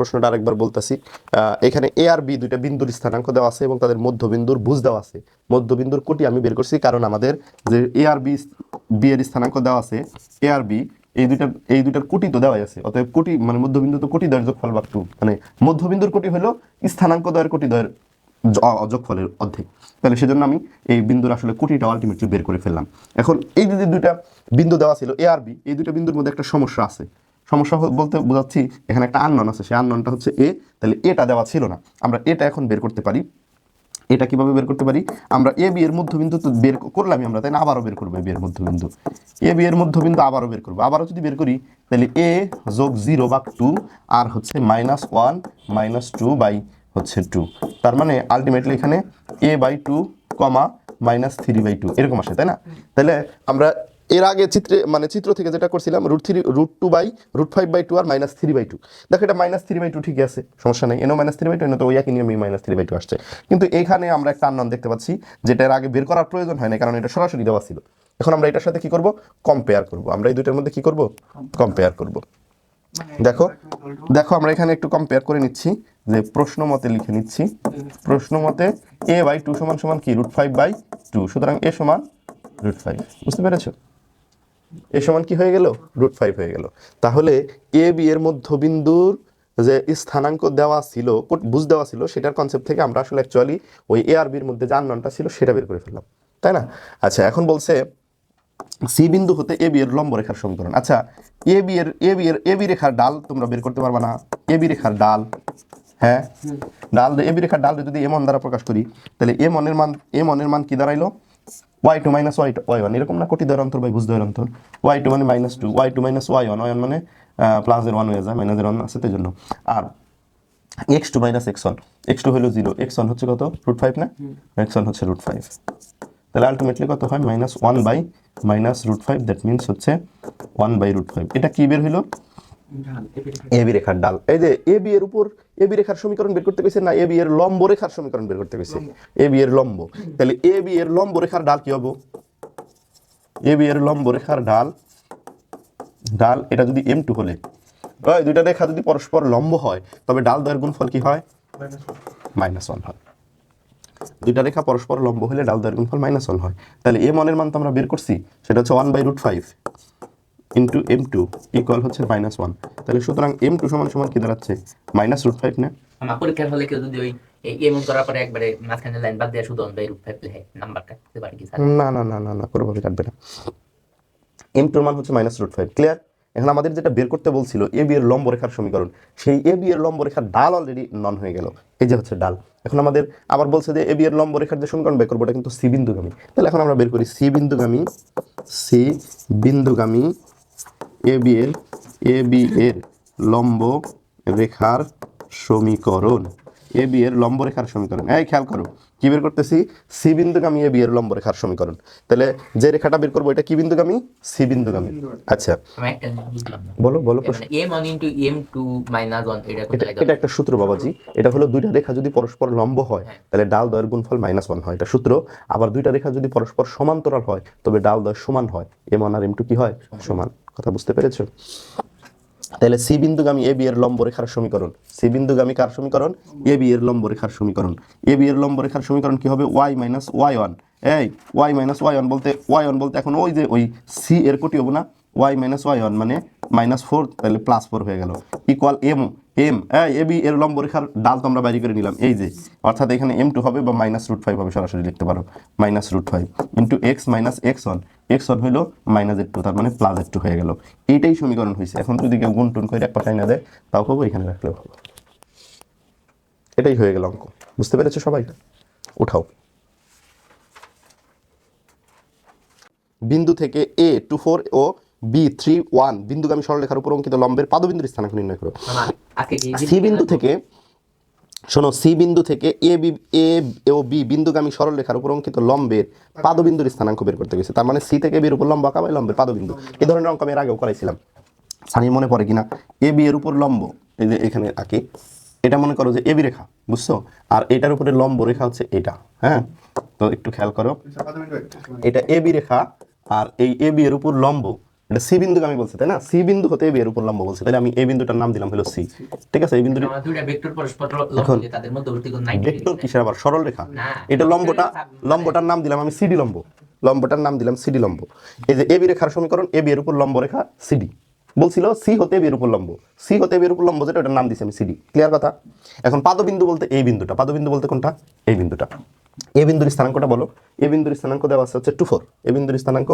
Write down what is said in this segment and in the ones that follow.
প্রশ্নটা আরেকবার বলতেছি। এখানে এ আর বি দুইটা বিন্দুর স্থানাঙ্ক দেওয়া আছে এবং তাদের মধ্যবিন্দুর ভুজ দেওয়া আছে। মধ্যবিন্দুর কোটি আমি বের করছি, কারণ আমাদের যে এ আর বি এর স্থানাঙ্ক দেওয়া আছে, এ আর বি এই দুইটার কোটি তো দেওয়াই আছে। অতএব কোটি মানে মধ্যবিন্দু তো কোটি দ্বয়ের যোগফল ভাগ 2, মানে মধ্যবিন্দুর কোটি হলো স্থানাঙ্ক দ্বয়ের কোটি দ্বয়ের যোগফলের অর্ধেক। তাহলে সেজন্য আমি এই বিন্দুর আসলে কোটিটা আলটিমেটলি বের করে ফেললাম। এখন এই যে দুইটা বিন্দু দেওয়া ছিল এ আর বি, এই দুইটা বিন্দুর মধ্যে একটা সমস্যা আছে। সমস্যা বলতে বোঝাচ্ছি এখানে একটা আননোন আছে, সেই আননোনটা হচ্ছে এ। তাহলে এটা দেওয়া ছিল না, আমরা এটা এখন বের করতে পারি। এটা কিভাবে বের করতে পারি? আমরা এ বি এর মধ্যবিন্দু তো বের করলামই আমরা, তাই না? আবারও বের করবো এ বি এর মধ্যবিন্দু। এ বি এর মধ্যবিন্দু আবারও বের করবো। আবারও যদি বের করি তাহলে এ যোগ 0 ভাগ 2 আর হচ্ছে -1 -2 বাই হচ্ছে 2। তার মানে আলটিমেটলি এখানে a বাই 2 কমা -3/2 এরকম আসে, তাই না? তাহলে আমরা এর আগে চিত্র থেকে যেটা করছিলাম √5/2 আর -3/2। দেখো এটা -3/2 ঠিকই আছে, সমস্যা নেই। এনো -3/2 এনে তো ওই একই নিয়মে -3/2 আসছে। কিন্তু এইখানে আমরা একটা আননোন দেখতে পাচ্ছি, যেটা এর আগে বের করার প্রয়োজন হয় না, কারণ এটা সরাসরি দেওয়া ছিল। এখন আমরা এটার সাথে কি করব? কম্পেয়ার করব। আমরা এই দুইটার মধ্যে কি করব? কম্পেয়ার করব। দেখো আমরা এখানে একটু কম্পেয়ার করে নিচ্ছি, যে প্রশ্ন মতে লিখে নিচ্ছি। প্রশ্ন মতে a/2 সমান কি? √5/2। সুতরাং a সমান √5। বুঝতে পেরেছো? এ সমান কি হয়ে গেল? √5 হয়ে গেল। তাহলে এ বি এর মধ্যবিন্দুর যে স্থানাঙ্ক দেওয়া ছিল, বুঝ দেওয়া ছিল, সেটার কনসেপ্ট থেকে আমরা আসলে অ্যাকচুয়ালি ওই এ আর বির মধ্যে যে আননোনটা ছিল সেটা বের করে ফেললাম, তাই না? আচ্ছা, এখন বলছে সি বিন্দু হতে এ বি এর লম্ব রেখার সমীকরণ। আচ্ছা, এ বি রেখার ডাল তোমরা বের করতে পারবা না? এ বি রেখার ডাল, হ্যাঁ, এ বি রেখার ডাল যদি এম দ্বারা প্রকাশ করি, তাহলে এম এর মান কি দাঁড়াইলো? y2 - y1 এরকম না? কোটি দ্বয়ের অন্তর বাই ভুজ দ্বয়ের অন্তর। y2 মানে -2, y2 - y1, y1 মানে প্লাসের 1 হয়ে যায়, মাইনাসের 1 আছে তাই জন্য। আর x2 - x1, x2 হলো 0, x1 হচ্ছে কত? √5 না? x1 হচ্ছে √5। তাহলে আলটিমেটলি কত হয়? -1 বাই -√5, দ্যাট মিনস হচ্ছে 1 বাই √5। এটা কি বের হইলো? এ বি রেখার ডাল। এই যে এ বি এর উপর এ বি রেখার সমীকরণ বের করতে গেছে না, এ বি এর লম্ব রেখার সমীকরণ বের করতে গেছে। এ বি এর লম্ব, তাহলে এ বি এর লম্ব রেখার ডাল কি হবে? এ বি এর লম্ব রেখার ডাল এটা যদি m2 হলে, ওই দুইটা রেখা যদি পরস্পর লম্ব হয়, তবে ডাল দ্বয়ের গুণফল কি হয়? -1 হয়। দুইটা রেখা পরস্পর লম্ব হলে ডাল দ্বয়ের গুণফল -1 হয়। তাহলে m1 এর মান তো আমরা বের করছি, সেটা হচ্ছে 1 বাই √5 ইন্টু m2 ইকুয়াল হচ্ছে -1। তাহলে সুতরাং m2 সমান কি দাঁড়াচ্ছে? -√5 না? আমার পরীক্ষার হলে কেউ যদি ওই এমন করার পরে একবারে মাঝখানে লাইন বাদ দিয়ে শুধু 1/√5 লেখে, নাম্বার কাটতে পারে কি স্যার? না, কোনোভাবে কাটবে না। m2 এর মান হচ্ছে -√5। ক্লিয়ার? এখন আমাদের যেটা বের করতে বলছিল এ বি এর লম্ব রেখার সমীকরণ, সেই এ বি এর লম্ব রেখার ডাল অলরেডি নন হয়ে গেল। এই যে হচ্ছে ডাল। এখন আমাদের আবার বলছে যে এ বি এর লম্ব রেখার যে সমীকরণ বের করবো, এটা কিন্তু সি বিন্দুগামী। তাহলে এখন আমরা বের করি সি বিন্দুগামী এ বি এর লম্ব রেখার সমীকরণ। এ বি এর লম্ব রেখার সমীকরণ। এই খেয়াল করো, কি বের করতেছি? সি বিন্দুগামী এ বি এর লম্ব রেখার সমীকরণ। তাহলে যে রেখাটা বের করবো এটা কি বিন্দুগামী? সি বিন্দুগামী। আচ্ছা, আমি একটা বুঝলাম না। বলো মানে m1 * m2 - 1 এটা কোন জায়গায়? এটা একটা সূত্র বাবাজি। এটা হলো দুইটা রেখা যদি পরস্পর লম্ব হয়, তাহলে ডাল দ্বয়ের গুণফল -1 হয়, এটা সূত্র। আবার দুইটা রেখা যদি পরস্পর সমান্তরাল হয়, তবে ডাল দ্বয় সমান হয়, m1 আর m2 কি হয়? সমান। কথা বুঝতে পেরেছো? তাহলে সি বিন্দুগামী এ বি এর লম্ব রেখার সমীকরণ। সি বিন্দুগামী কার সমীকরণ? এ বি এর লম্ব রেখার সমীকরণ। এ বি এর লম্ব রেখার সমীকরণ কি হবে? y - y1। এই y - y1 বলতে এখন ওই যে ওই সি এর কোটি হবে না? y - y1 মানে -4, তাহলে +4 হয়ে গেল, ইকুয়াল এ বি এর লম্ব রেখার ডাল তো আমরা বাইরে করে নিলাম, এই যে, অর্থাৎ এখানে m2 হবে বা -√5 হবে, সরাসরি লিখতে পারো -√5 ইন্টু x - x1। x1 হইল -2, তার মানে +2 হয়ে গেল। এইটাই সমীকরণ হয়েছে। এখন যদি কেউ গুণ টুন করে এক পাশায় না দেয়, তাও করবো, এখানে রাখলেও হবে। এটাই হয়ে গেল অঙ্ক। বুঝতে পেরেছো সবাই? উঠাও। বিন্দু থেকে A24 ও B31 বিন্দুগামী সরলরেখার উপর অঙ্কিত লম্বের পাদবিন্দুর স্থানাঙ্ক নির্ণয় করো। সি বিন্দু থেকে, শোনো, সি বিন্দু থেকে এ ও বি বিন্দুগামী সরলরেখার উপর অঙ্কিত লম্বের পাদবিন্দুর স্থানাঙ্ক বের করতে গেছে। তার মানে সি থেকে বির উপর লম্ব আঁকা বা লম্বের পাদবিন্দু। এই ধরনের অঙ্ক আমি এর আগেও করাইছিলাম, সানির মনে পড়ে কিনা? এ বি এর উপর লম্ব, এই যে এখানে আঁকি, এটা মনে করো যে এ বি রেখা, বুঝছো? আর এটার উপরে লম্ব রেখা হচ্ছে এটা, হ্যাঁ? তো একটু খেয়াল করো, এটা এ বি রেখা, আর এই এ বি এর উপর লম্ব এটা সি বিন্দুকে আমি বলছি তাই না, সি বিন্দু হতে এর উপর লম্ব বলছি, তাহলে আমি এই বিন্দুটার নাম দিলাম হলো সি। ঠিক আছে, এই বিন্দুটি আমার দুইটা ভেক্টর পরস্পর লম্ব এখন দিয়ে তাদের মধ্যবর্তী কোণ 90 ভেক্টর কিসের আবার সরল রেখা, না, এটা লম্বটার নাম দিলাম আমি সিডি লম্ব, লম্বটার নাম দিলাম সিডি লম্ব। এই যে এবি রেখার সমীকরণ, এবি এর উপর লম্ব রেখা সিডি, বলছিল সি হতে এবি এর উপর লম্ব, সি হতে এবি এর উপর লম্ব যেটা ওটার নাম দিছি আমি সিডি। ক্লিয়ার কথা? এখন পাদবিন্দু বলতে এই বিন্দুটা, পাদবিন্দু বলতে কোনটা, এই বিন্দুটা। এ বিন্দুর স্থানাঙ্কটা বলো, এ বিন্দুর স্থানাঙ্ক দেওয়া আছে হচ্ছে 24, এ বিন্দুর স্থানাঙ্ক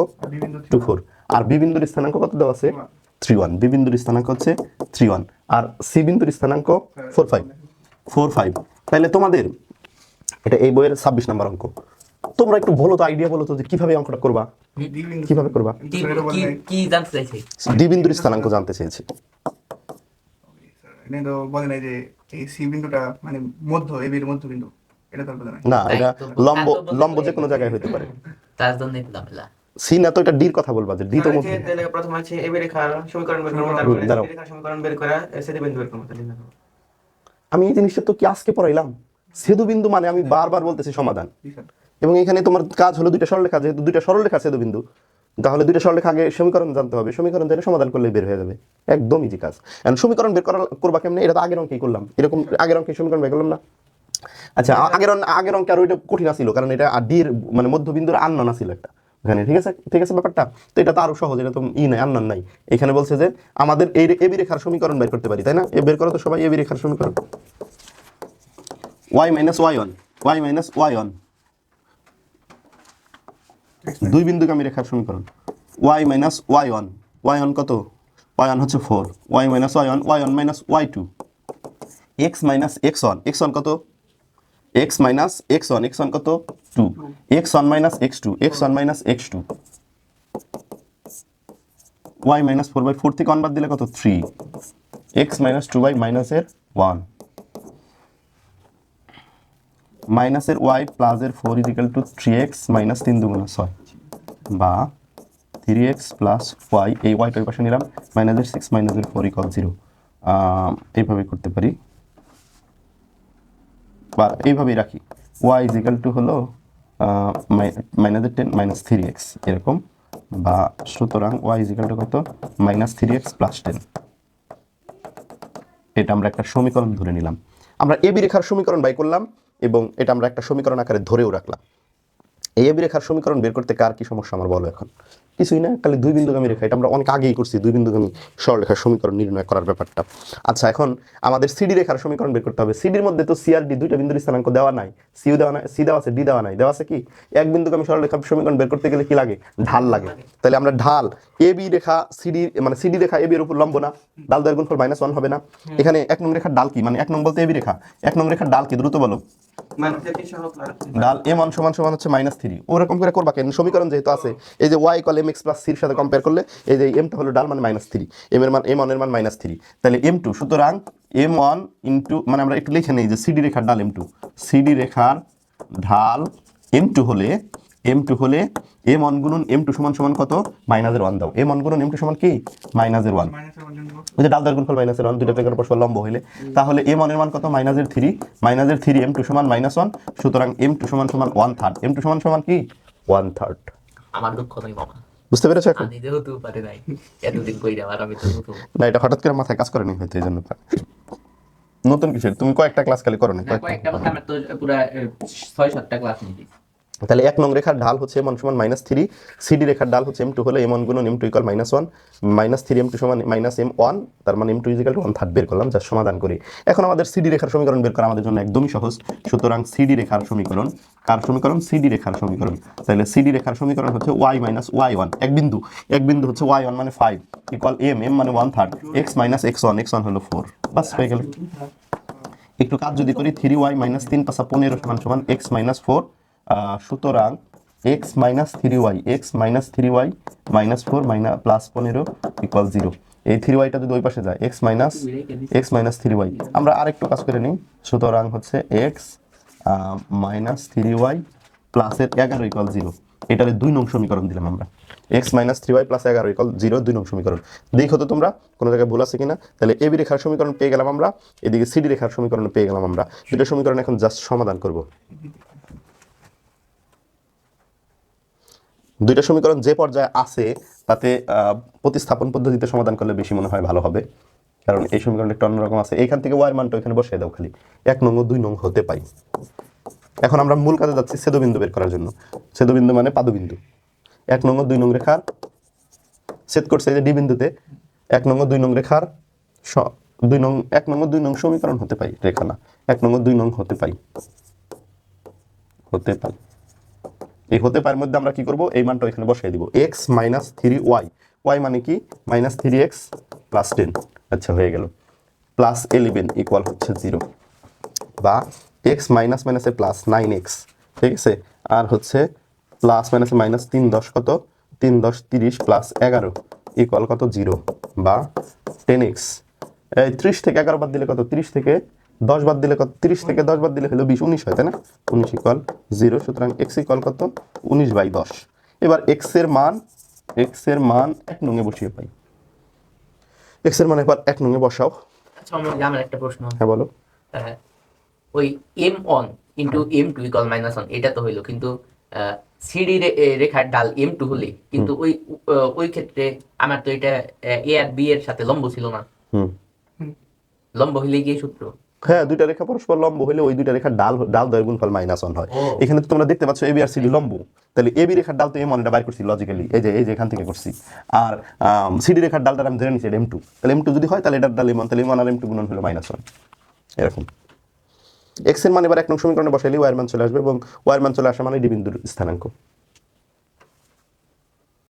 24, আর বি বিন্দুর স্থানাঙ্ক কত দেওয়া আছে 31, বি বিন্দুর স্থানাঙ্ক হচ্ছে 31, আর সি বিন্দুর স্থানাঙ্ক 45। তাহলে তোমাদের এটা এই বইয়ের 26 নম্বর অঙ্ক। তোমরা একটু বলো তো, আইডিয়া বলো তো যে কিভাবে অঙ্কটা করবা, কিভাবে করবা? কি জানতে চাইছি? ডি বিন্দুর স্থানাঙ্ক জানতে চেয়েছি। এটা তো বলে নাই যে এই সি বিন্দুটা মানে মধ্য এবির মধ্যবিন্দু, এটা তো বলে নাই। না, এটা লম্ব যে কোনো জায়গায় হতে পারে, তার জন্য ঝামেলা। সি না তো এটা ডির কথা বলবা যে ডি তো মধ্যে। তাহলে প্রথম আছে এবি রেখার সমীকরণ বের করব, তারপরে সি রেখার সমীকরণ বের করা সেতু বিন্দু বের করব। তাহলে আমি এই জিনিসটা তো কি আজকে পড়াইলাম? সেতু বিন্দু মানে আমি বারবার বলতেছি সমাধান, এবং এখানে তোমার কাজ হলো দুইটা সরলরেখা, যেহেতু দুইটা সরলরেখা সেতু বিন্দু, তাহলে দুইটা সরলরেখা আগে সমীকরণ জানতে হবে, সমীকরণ জেনে সমাধান করলে বের হয়ে যাবে, একদম ইজি কাজ। এখন সমীকরণ বের করবা কেমনে, এটা তো আগের অঙ্কেই করলাম, এরকম আগের অঙ্কে সমীকরণ বের করলাম না। আচ্ছা, আগের অঙ্কে আর ওইটা কঠিন ছিল, কারণ এটা ডির মানে মধ্যবিন্দুর আননোন ছিল একটা এখানে। ঠিক আছে ব্যাপারটা, তো এটা তো আরো সহজ, এটা তো নাই, আননোন নাই। এখানে বলছে যে আমাদের এই এবি রেখার সমীকরণ বের করতে পারি, তাই না? বের করো তো সবাই এবি রেখার সমীকরণ, y মাইনাস y1, দুই বিন্দুগামী রেখার সমীকরণ, y মাইনাস y1 কত, y1 হচ্ছে 4, y minus y1 minus y2, x minus x1 কত, x মাইনাস x1 কত 2, x1 minus x2 minus x2, y minus 4/4 থেকে 1 বাদ দিলে কত 3, x মাইনাস 2 মাইনাসের 1, মাইনাসের y প্লাসের 4 ইজিক্যাল টু 3x মাইনাস 3 দুগুণা 6, বা 3x প্লাস y, এই ওয়াইটার পাশে নিলাম, মাইনাসের 6 মাইনাসের 4 ইকুয়াল 0। এইভাবে করতে পারি, বা এইভাবেই রাখি, y ইজিক্যাল টু হলো মাইনাসের 10 মাইনাস 3x এরকম, বা সুতরাং y ইজিক্যাল টু কত, মাইনাস 3x প্লাস 10। এটা আমরা একটা সমীকরণ ধরে নিলাম, আমরা এবি রেখার সমীকরণ বাই করলাম, এবং এটা আমরা একটা সমীকরণ আকারে ধরেও রাখলাম। এই এবি রেখার সমীকরণ বের করতে কার কি সমস্যা আমার বলো এখন? কিছুই না, খালি দুই বিন্দুগামী রেখা, এটা আমরা অনেক আগেই করছি, দুই বিন্দুগামী সরলরেখার সমীকরণ নির্ণয় করার ব্যাপারটা। আচ্ছা, এখন আমাদের সিডি রেখার সমীকরণ বের করতে হবে। সিডির মধ্যে তো সি আর ডি দুইটা বিন্দুর স্থানাঙ্ক দেওয়া নাই, সিও দেওয়া নাই, সি দেওয়া আছে, ডি দেওয়া নাই, দেওয়া আছে কি এক বিন্দুগামী সরলরেখার সমীকরণ বের করতে গেলে কি লাগে, ঢাল লাগে। তাহলে আমরা ঢাল এবি রেখা সিডি, মানে সিডি রেখা এবি এর উপর লম্ব না, ডাল দ্বয়ের গুণফল -1 হবে না। এখানে 1 নং রেখার ডাল কি, মানে 1 নং বলতে এবি রেখা, 1 নং রেখার ডাল কি দ্রুত বলো, ডাল m1 সমান সমান হচ্ছে -3। ওরকম করে করবা কেন, সমীকরণ যেহেতু আছে, এই যে y equal mx plus c এর সাথে কম্পেয়ার করলে এই যে m টা হলো ডাল মানে -3, m এর মান m1 এর মান -3, তাহলে m2, সুতরাং m1 ইনটু, মানে আমরা একটু লিখে নেই যে সিডি রেখার ডাল m2, সিডি রেখার ঢাল m2 হলে m1 গুণন m2 সমান সমান কত, -1 দাও, m1 গুণন m2 সমান কি, -1, ওই যে ডাল দ্বয়ের গুণফল -1, দুইটা থেকে পরস্পর লম্ব হইলে, তাহলে m1 এর মান কত, -3 m2 সমান -1, সুতরাং m2 সমান সমান 1/3, m2 সমান সমান কি 1/3। আমার দুঃখ নাই মামা, বুঝতে পেরেছো এখন? আমি যেহেতু পারি নাই এতদিন কইরা, আর আমি তো নতুন। না, এটা হঠাৎ করে মাথায় কাজ করেনি হয়তো, এই জন্য। নতুন কিসের, তুমি কয়েকটা ক্লাস খালি করো না, কয়েকটা কথা আমার তো পুরা 6-7টা ক্লাস নিয়েছি। তাহলে 1 নং রেখার ঢাল হচ্ছে m1 সমান -3, সিডি রেখার ঢাল হচ্ছে m2 হলে m1 গুণন m2 ইকুয়াল -1, -3 m2 সমান -m1, তার মানে m2 ইকুয়াল টু 1/3 বের করলাম, যা সমাধান করি। এখন আমাদের সিডি রেখার সমীকরণ বের করা আমাদের জন্য একদমই সহজ, সুতরাং সিডি রেখার সমীকরণ, কার সমীকরণ, সিডি রেখার সমীকরণ। তাহলে সিডি রেখার সমীকরণ হচ্ছে y মাইনাস y1, এক বিন্দু হচ্ছে y1 মানে 5 ইকুয়াল m মানে 1/3, x মাইনাস x1 হলো 4, বাস হয়ে গেল। একটু কাজ যদি করি, 3y মাইনাস 3 + 15 সমান x মাইনাস 4, সুতরাং x minus 3y minus 4 plus 15 equal 0। এই 3yটা যদি ওই পাশে যায়, x মাইনাস 3y, আমরা আরেকটু কাজ করে নিই, সুতরাং হচ্ছে x মাইনাস 3y প্লাসের 11 ইকুয়াল 0। এটারে 2 নং সমীকরণ দিলাম আমরা, x minus 3y plus 11 equal 0, 2 নং সমীকরণ। দেখো তো তোমরা কোনো জায়গায় ভুল আছে কিনা। তাহলে এবি রেখার সমীকরণ পেয়ে গেলাম আমরা, এদিকে সিডি রেখার সমীকরণ পেয়ে গেলাম আমরা। দুটো সমীকরণ এখন জাস্ট সমাধান করব। দুইটা সমীকরণ যে পর্যায়ে আছে তাতে প্রতিস্থাপন পদ্ধতিতে সমাধান করলে বেশি মনে হয় ভালো হবে, কারণ এই সমীকরণটা একটু অন্যরকম আছে। এইখান থেকে ওয়ার মানটা এখানে বসিয়ে দাও খালি, 1 নং ও 2 নং হতে পাই। এখন আমরা মূল কাজে যাচ্ছি ছেদবিন্দু বের করার জন্য। ছেদবিন্দু মানে পাদবিন্দু। 1 নং ও 2 নং রেখার ছেদ করছে এই যে ডি বিন্দুতে, 1 নং ও 2 নং রেখার 1 নং ও 2 নং সমীকরণ হতে পাই, রেখা না, 1 নং ও 2 নং হতে পাই। এই হতে পার মধ্যে আমরা কি করব, এই মানটা এখানে বসিয়ে দিব, x - 3y, y মানে কি -3x + 10, আচ্ছা হয়ে গেল, +11 ইকুয়াল হচ্ছে 0, বা x মাইনাস মাইনাসে +9x, ঠিক আছে, আর হচ্ছে প্লাস মাইনাসে -3 10 কত, 3 10 30 +11 ইকুয়াল কত 0, বা 10x। এই 30 থেকে 11 বাদ দিলে কত, 30 থেকে 10 বাদ দিলে কত, 30 থেকে 10 বাদ দিলে হলো 20, 19 হয় তাই না, 19 ইকুয়াল 0, সুতরাং x ইকুয়াল কত 19/10। এবার x এর মান 1 নং এ বসিয়ে পাই, x এর মান এবার 1 নং এ বসাও। আচ্ছা আমার একটা প্রশ্ন, হ্যাঁ বলো। ওই m1 ইন্টু m2 ইকুয়াল -1 এটা তো হইলো, কিন্তু সিডি রেখার ডাল m2 হলে কিন্তু ওই ক্ষেত্রে আমার তো এটা a আর b এর সাথে লম্ব ছিল না, লম্ব হইলে গিয়ে সূত্র, হ্যাঁ দুইটা রেখা পরস্পর লম্ব হলে ওই দুইটা রেখার ডাল দয়ের গুণফল -1 হয়। এখানে তো তোমরা দেখতে পাচ্ছ এবি আর সিডি লম্ব, তাহলে এবি রেখার ডাল তো m1 এটা বাইর করছি লজিক্যালি, এই যে এখান থেকে করছি, আর সিডি রেখার ডালটা আমি ধরে নিচ্ছি এটা m2, তাহলে m2 যদি হয় তাহলে এটার ডাল m1, তাহলে m1 আর m2 গুণন হলো -1 এরকম। x এর মান এবার 1 নং সমীকরণে বসাইলে y এর মান চলে আসবে, এবং y এর মান চলে আসা মানে ডি বিন্দুর স্থানাঙ্ক।